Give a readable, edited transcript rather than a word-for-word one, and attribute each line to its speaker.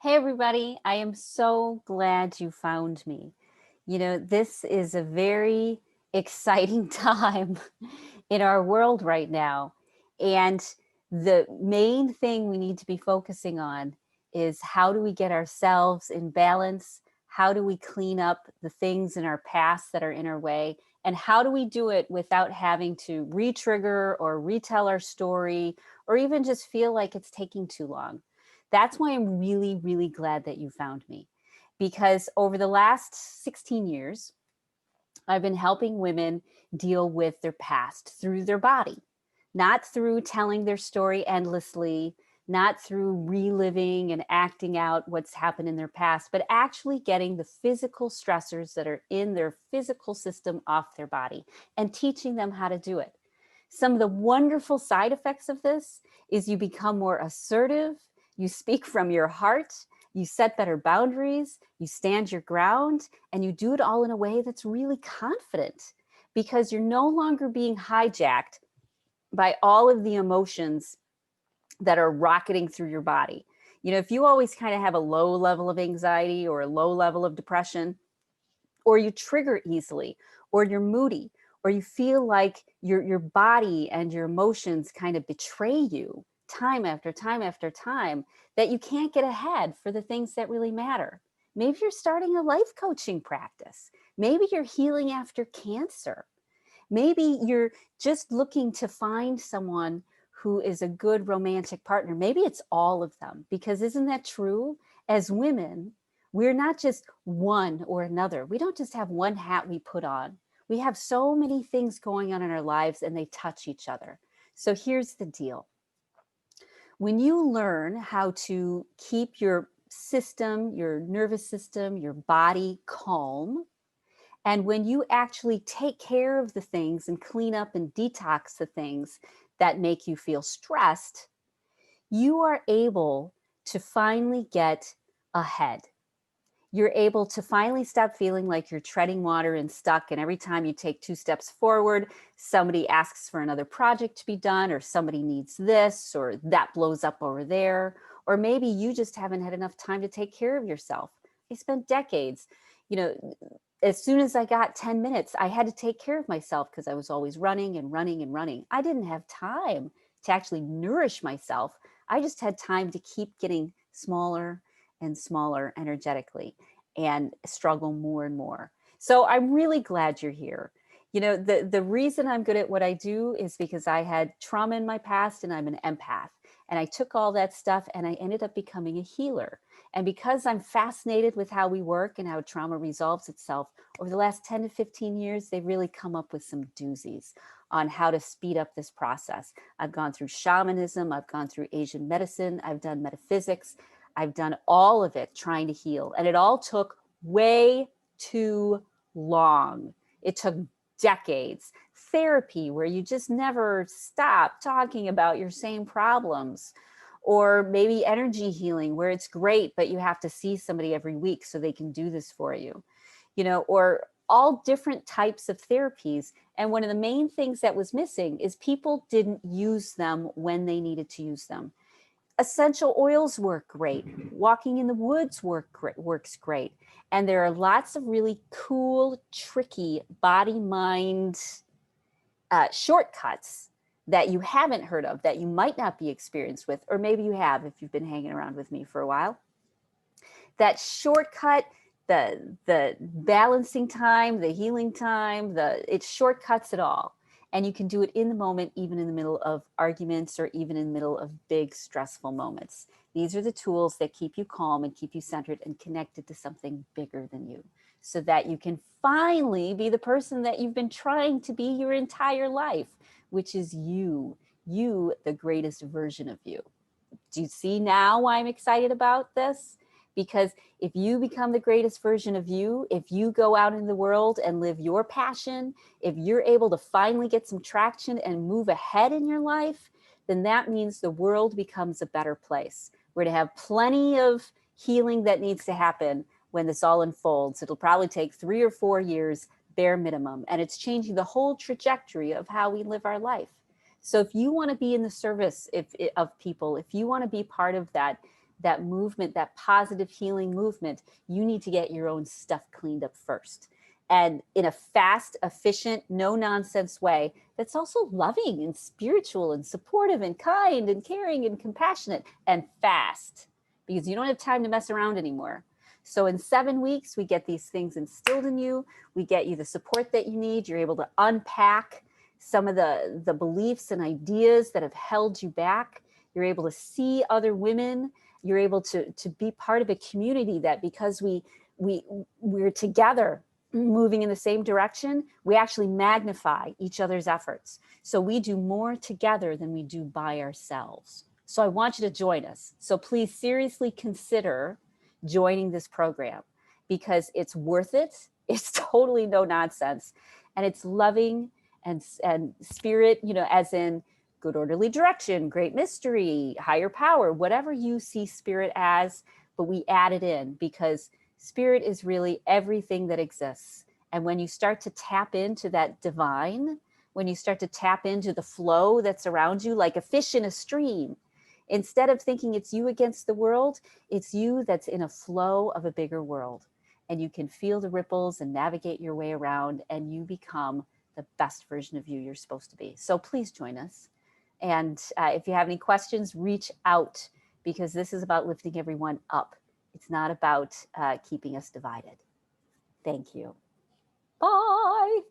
Speaker 1: Hey, everybody. I am so glad you found me. This is a very exciting time in our world right now. And the main thing we need to be focusing on is how do we get ourselves in balance? How do we clean up the things in our past that are in our way? And how do we do it without having to re-trigger or retell our story or even just feel like it's taking too long? That's why I'm really, really glad that you found me. Because over the last 16 years, I've been helping women deal with their past through their body, not through telling their story endlessly, not through reliving and acting out what's happened in their past, but actually getting the physical stressors that are in their physical system off their body and teaching them how to do it. Some of the wonderful side effects of this is you become more assertive, you speak from your heart, you set better boundaries, you stand your ground, and you do it all in a way that's really confident because you're no longer being hijacked by all of the emotions that are rocketing through your body. If you always kind of have a low level of anxiety or a low level of depression, or you trigger easily, or you're moody, or you feel like your body and your emotions kind of betray you time after time after time, that you can't get ahead for the things that really matter. Maybe you're starting a life coaching practice. Maybe you're healing after cancer. Maybe you're just looking to find someone who is a good romantic partner. Maybe it's all of them, because isn't that true? As women, we're not just one or another. We don't just have one hat we put on. We have so many things going on in our lives and they touch each other. So here's the deal. When you learn how to keep your system, your nervous system, your body calm, and when you actually take care of the things and clean up and detox the things that make you feel stressed, you are able to finally get ahead. You're able to finally stop feeling like you're treading water and stuck. And every time you take 2 steps forward, somebody asks for another project to be done, or somebody needs this, or that blows up over there. Or maybe you just haven't had enough time to take care of yourself. I spent decades, you know, as soon as I got 10 minutes, I had to take care of myself because I was always running and running and running. I didn't have time to actually nourish myself. I just had time to keep getting smaller and smaller energetically and struggle more and more. So I'm really glad you're here. The reason I'm good at what I do is because I had trauma in my past and I'm an empath. And I took all that stuff and I ended up becoming a healer. And because I'm fascinated with how we work and how trauma resolves itself, over the last 10 to 15 years, they've really come up with some doozies on how to speed up this process. I've gone through shamanism, I've gone through Asian medicine, I've done metaphysics, I've done all of it trying to heal. And it all took way too long. It took decades. Therapy, where you just never stop talking about your same problems. Or maybe energy healing, where it's great, but you have to see somebody every week so they can do this for you. Or all different types of therapies. And one of the main things that was missing is people didn't use them when they needed to use them. Essential oils work great. Walking in the woods works great. And there are lots of really cool, tricky body-mind shortcuts that you haven't heard of, that you might not be experienced with, or maybe you have if you've been hanging around with me for a while. That shortcut, the balancing time, the healing time, it shortcuts it all. And you can do it in the moment, even in the middle of arguments or even in the middle of big stressful moments. These are the tools that keep you calm and keep you centered and connected to something bigger than you, so that you can finally be the person that you've been trying to be your entire life, which is you, the greatest version of you. Do you see now why I'm excited about this? Because if you become the greatest version of you, if you go out in the world and live your passion, if you're able to finally get some traction and move ahead in your life, then that means the world becomes a better place. We're to have plenty of healing that needs to happen when this all unfolds. It'll probably take 3 or 4 years, bare minimum, and it's changing the whole trajectory of how we live our life. So if you want to be in the service of people, if you want to be part of that that movement, that positive healing movement, you need to get your own stuff cleaned up first. And in a fast, efficient, no nonsense way that's also loving and spiritual and supportive and kind and caring and compassionate and fast, because you don't have time to mess around anymore. So in 7 weeks, we get these things instilled in you. We get you the support that you need. You're able to unpack some of the beliefs and ideas that have held you back. You're able to see other women. You're able to be part of a community that, because we're together moving in the same direction, we actually magnify each other's efforts. So we do more together than we do by ourselves. So I want you to join us. So please seriously consider joining this program, because it's worth it. It's totally no nonsense. And it's loving and spirit, as in good orderly direction, great mystery, higher power, whatever you see spirit as, but we add it in because spirit is really everything that exists. And when you start to tap into that divine, when you start to tap into the flow that's around you, like a fish in a stream, instead of thinking it's you against the world, it's you that's in a flow of a bigger world. And you can feel the ripples and navigate your way around, and you become the best version of you you're supposed to be. So please join us. And if you have any questions, reach out, because this is about lifting everyone up. It's not about keeping us divided. Thank you. Bye.